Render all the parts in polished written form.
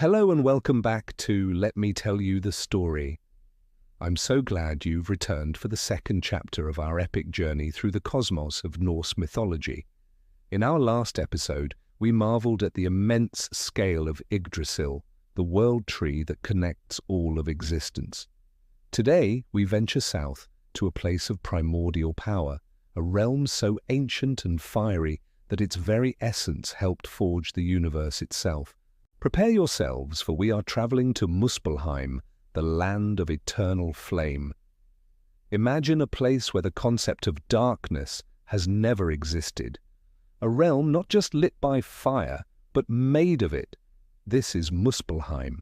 Hello and welcome back to Let Me Tell You the Story. I'm so glad you've returned for the second chapter of our epic journey through the cosmos of Norse mythology. In our last episode, we marveled at the immense scale of Yggdrasil, the world tree that connects all of existence. Today, we venture south to a place of primordial power, a realm so ancient and fiery that its very essence helped forge the universe itself. Prepare yourselves, for we are traveling to Muspelheim, the land of eternal flame. Imagine a place where the concept of darkness has never existed. A realm not just lit by fire, but made of it. This is Muspelheim.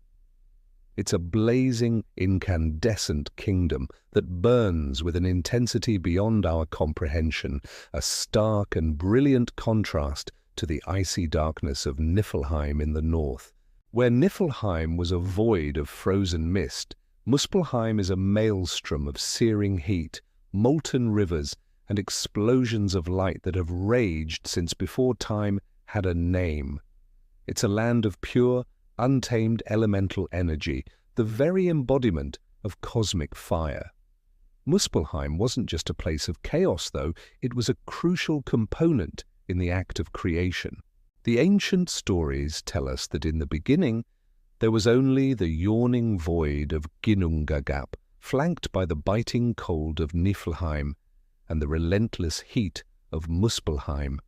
It's a blazing, incandescent kingdom that burns with an intensity beyond our comprehension, a stark and brilliant contrast to the icy darkness of Niflheim in the north. Where Niflheim was a void of frozen mist, Muspelheim is a maelstrom of searing heat, molten rivers, and explosions of light that have raged since before time had a name. It's a land of pure, untamed elemental energy, the very embodiment of cosmic fire. Muspelheim wasn't just a place of chaos, though. It was a crucial component in the act of creation. The ancient stories tell us that in the beginning there was only the yawning void of Ginnungagap, flanked by the biting cold of Niflheim and the relentless heat of Muspelheim.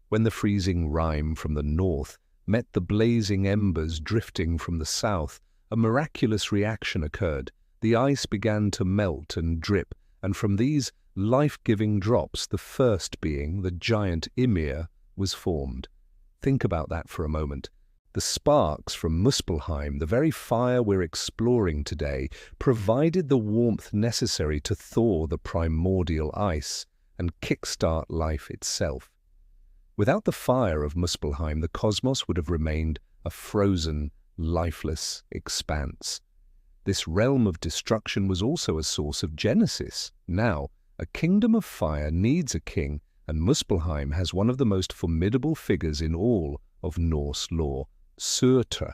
When the freezing rime from the north met the blazing embers drifting from the south, a miraculous reaction occurred. The ice began to melt and drip, and from these life-giving drops, the first being the giant Ymir, was formed. Think about that for a moment. The sparks from Muspelheim, the very fire we're exploring today, provided the warmth necessary to thaw the primordial ice and kickstart life itself. Without the fire of Muspelheim, the cosmos would have remained a frozen, lifeless expanse. This realm of destruction was also a source of genesis. Now, a kingdom of fire needs a king, and Muspelheim has one of the most formidable figures in all of Norse lore, Surtr.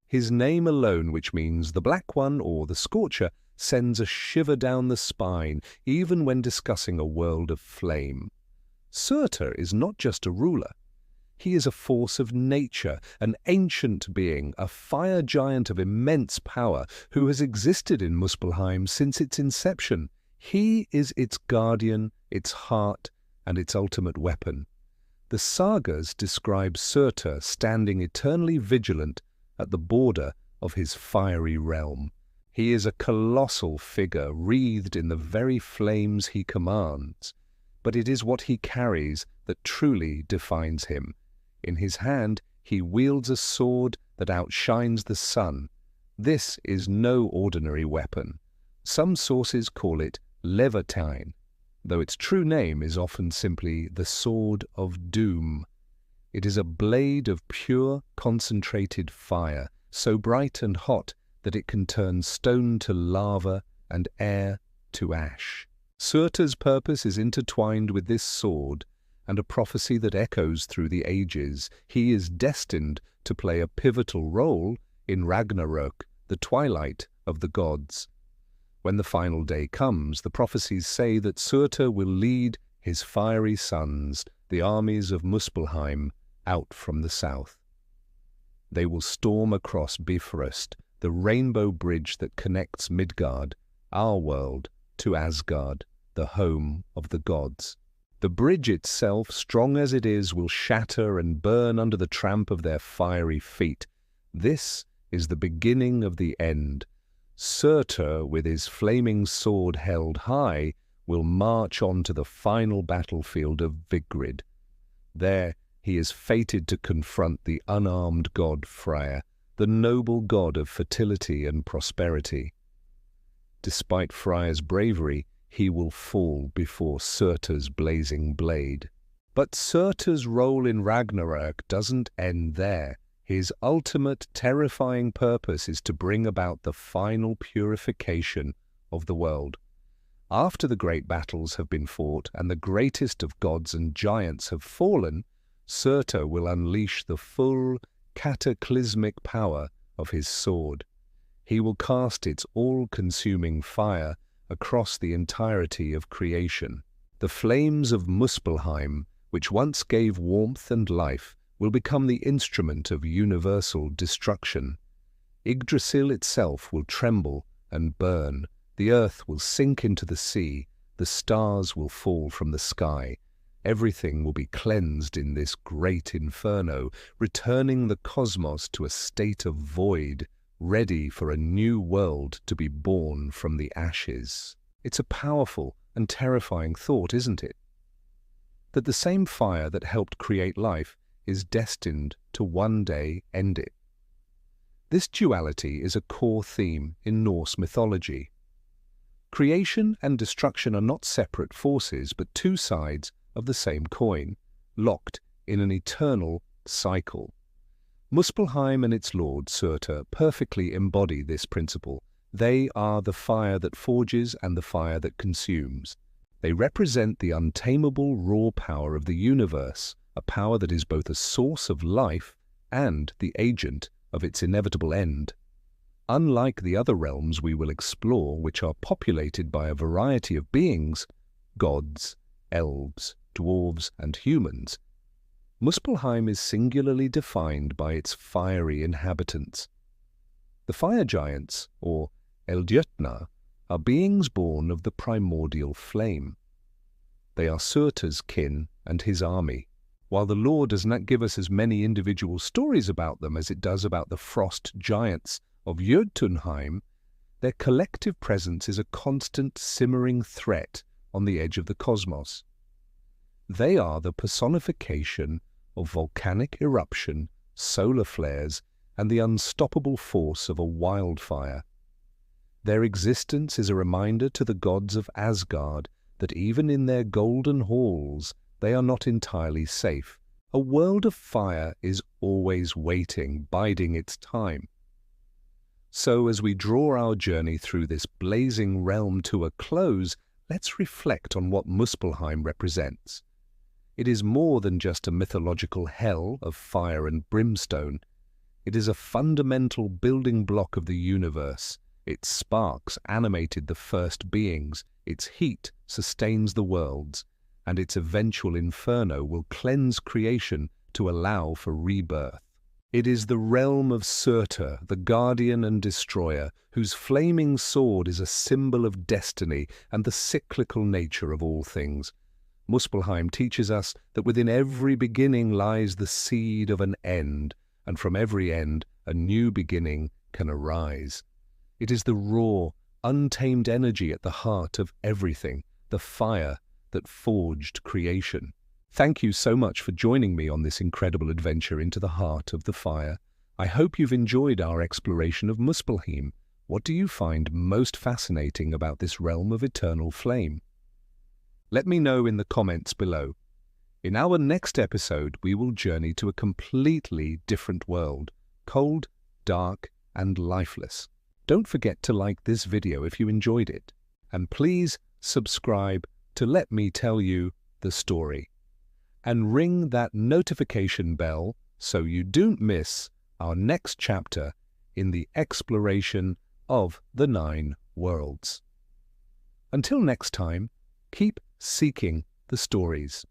His name alone, which means the Black One or the Scorcher, sends a shiver down the spine, even when discussing a world of flame. Surtr is not just a ruler. He is a force of nature, an ancient being, a fire giant of immense power who has existed in Muspelheim since its inception. He is its guardian, its heart, and its ultimate weapon. The sagas describe Surtr standing eternally vigilant at the border of his fiery realm. He is a colossal figure wreathed in the very flames he commands. But it is what he carries that truly defines him. In his hand, he wields a sword that outshines the sun. This is no ordinary weapon. Some sources call it Levatine, though its true name is often simply the Sword of Doom. It is a blade of pure, concentrated fire, so bright and hot that it can turn stone to lava and air to ash. Surtr's purpose is intertwined with this sword, and a prophecy that echoes through the ages. He is destined to play a pivotal role in Ragnarok, the twilight of the gods. When the final day comes, the prophecies say that Surtr will lead his fiery sons, the armies of Muspelheim, out from the south. They will storm across Bifrost, the rainbow bridge that connects Midgard, our world, to Asgard, the home of the gods. The bridge itself, strong as it is, will shatter and burn under the tramp of their fiery feet. This is the beginning of the end. Surtr, with his flaming sword held high, will march on to the final battlefield of Vigrid. There he is fated to confront the unarmed god Freyr, the noble god of fertility and prosperity. Despite Freyr's bravery, he will fall before Surtr's blazing blade. But Surtr's role in Ragnarok doesn't end there. His ultimate, terrifying purpose is to bring about the final purification of the world. After the great battles have been fought and the greatest of gods and giants have fallen, Surtr will unleash the full, cataclysmic power of his sword. He will cast its all-consuming fire across the entirety of creation. The flames of Muspelheim, which once gave warmth and life, will become the instrument of universal destruction. Yggdrasil itself will tremble and burn. The earth will sink into the sea. The stars will fall from the sky. Everything will be cleansed in this great inferno, returning the cosmos to a state of void, ready for a new world to be born from the ashes. It's a powerful and terrifying thought, isn't it? That the same fire that helped create life is destined to one day end it. This duality is a core theme in Norse mythology. Creation and destruction are not separate forces, but two sides of the same coin, locked in an eternal cycle. Muspelheim and its lord, Surtr, perfectly embody this principle. They are the fire that forges and the fire that consumes. They represent the untamable raw power of the universe, a power that is both a source of life and the agent of its inevitable end. Unlike the other realms we will explore, which are populated by a variety of beings, gods, elves, dwarves, and humans, Muspelheim is singularly defined by its fiery inhabitants. The fire giants, or Eldjötnar, are beings born of the primordial flame. They are Surtr's kin and his army. While the lore does not give us as many individual stories about them as it does about the frost giants of Jotunheim, their collective presence is a constant simmering threat on the edge of the cosmos. They are the personification of volcanic eruption, solar flares, and the unstoppable force of a wildfire. Their existence is a reminder to the gods of Asgard that even in their golden halls they are not entirely safe. A world of fire is always waiting, biding its time. So as we draw our journey through this blazing realm to a close, let's reflect on what Muspelheim represents. It is more than just a mythological hell of fire and brimstone. It is a fundamental building block of the universe. Its sparks animated the first beings, its heat sustains the worlds, and its eventual inferno will cleanse creation to allow for rebirth. It is the realm of Surtr, the guardian and destroyer, whose flaming sword is a symbol of destiny and the cyclical nature of all things. Muspelheim teaches us that within every beginning lies the seed of an end, and from every end a new beginning can arise. It is the raw, untamed energy at the heart of everything, the fire that forged creation. Thank you so much for joining me on this incredible adventure into the heart of the fire. I hope you've enjoyed our exploration of Muspelheim. What do you find most fascinating about this realm of eternal flame? Let me know in the comments below. In our next episode, we will journey to a completely different world, cold, dark, and lifeless. Don't forget to like this video if you enjoyed it, and please subscribe to let me tell you the story. And ring that notification bell so you don't miss our next chapter in the exploration of the 9 worlds. Until next time, keep seeking the stories.